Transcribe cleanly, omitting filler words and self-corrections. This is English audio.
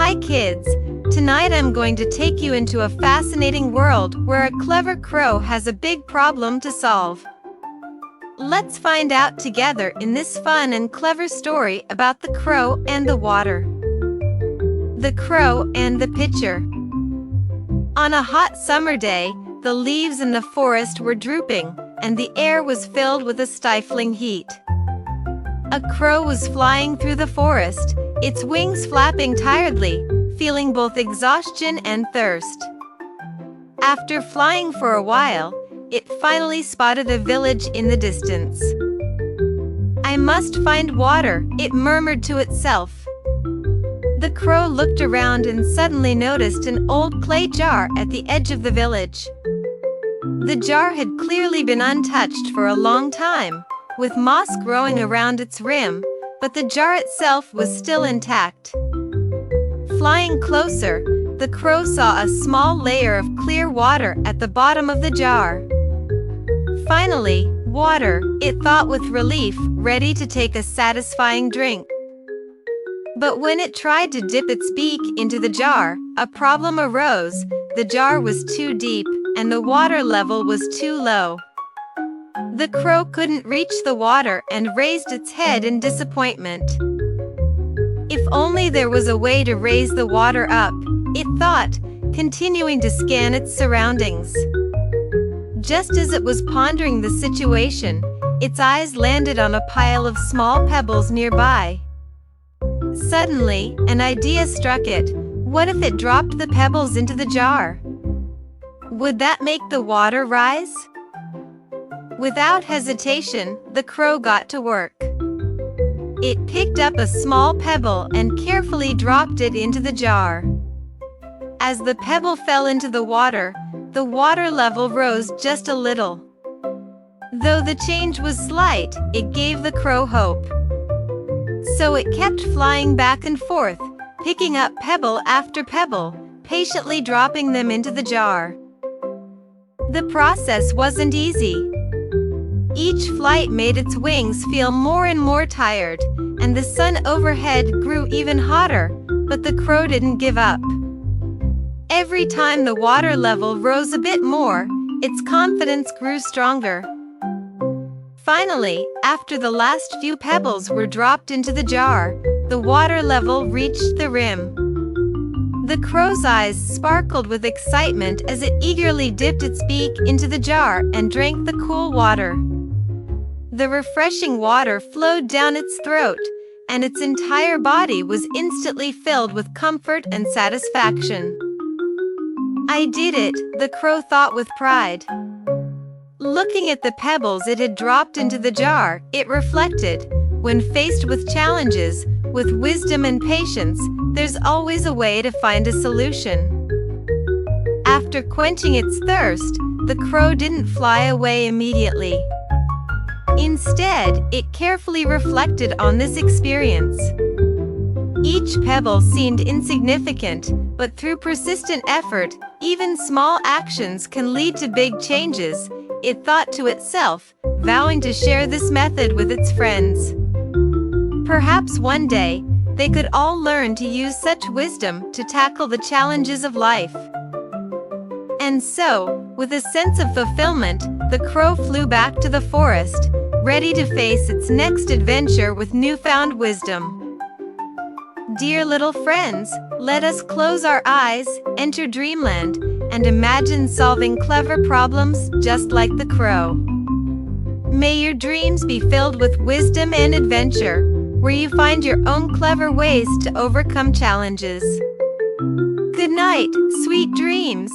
Hi kids! Tonight I'm going to take you into a fascinating world where a clever crow has a big problem to solve. Let's find out together in this fun and clever story about the crow and the water. The Crow and the Pitcher. On a hot summer day, the leaves in the forest were drooping, and the air was filled with a stifling heat. A crow was flying through the forest, its wings flapping tiredly, feeling both exhaustion and thirst. After flying for a while, it finally spotted a village in the distance. "I must find water," it murmured to itself. The crow looked around and suddenly noticed an old clay jar at the edge of the village. The jar had clearly been untouched for a long time, with moss growing around its rim, but the jar itself was still intact. Flying closer, the crow saw a small layer of clear water at the bottom of the jar. Finally, water, it thought with relief, ready to take a satisfying drink. But when it tried to dip its beak into the jar, a problem arose. The jar was too deep, and the water level was too low. The crow couldn't reach the water and raised its head in disappointment. If only there was a way to raise the water up, it thought, continuing to scan its surroundings. Just as it was pondering the situation, its eyes landed on a pile of small pebbles nearby. Suddenly, an idea struck it. What if it dropped the pebbles into the jar? Would that make the water rise? Without hesitation, the crow got to work. It picked up a small pebble and carefully dropped it into the jar. As the pebble fell into the water level rose just a little. Though the change was slight, it gave the crow hope. So it kept flying back and forth, picking up pebble after pebble, patiently dropping them into the jar. The process wasn't easy. Each flight made its wings feel more and more tired, and the sun overhead grew even hotter, but the crow didn't give up. Every time the water level rose a bit more, its confidence grew stronger. Finally, after the last few pebbles were dropped into the jar, the water level reached the rim. The crow's eyes sparkled with excitement as it eagerly dipped its beak into the jar and drank the cool water. The refreshing water flowed down its throat, and its entire body was instantly filled with comfort and satisfaction. "I did it," the crow thought with pride. Looking at the pebbles it had dropped into the jar, it reflected, when faced with challenges, with wisdom and patience, there's always a way to find a solution. After quenching its thirst, the crow didn't fly away immediately. Instead, it carefully reflected on this experience. Each pebble seemed insignificant, but through persistent effort, even small actions can lead to big changes, it thought to itself, vowing to share this method with its friends. Perhaps one day, they could all learn to use such wisdom to tackle the challenges of life. And so, with a sense of fulfillment, the crow flew back to the forest, ready to face its next adventure with newfound wisdom. Dear little friends, let us close our eyes, enter dreamland, and imagine solving clever problems just like the crow. May your dreams be filled with wisdom and adventure, where you find your own clever ways to overcome challenges. Good night, sweet dreams.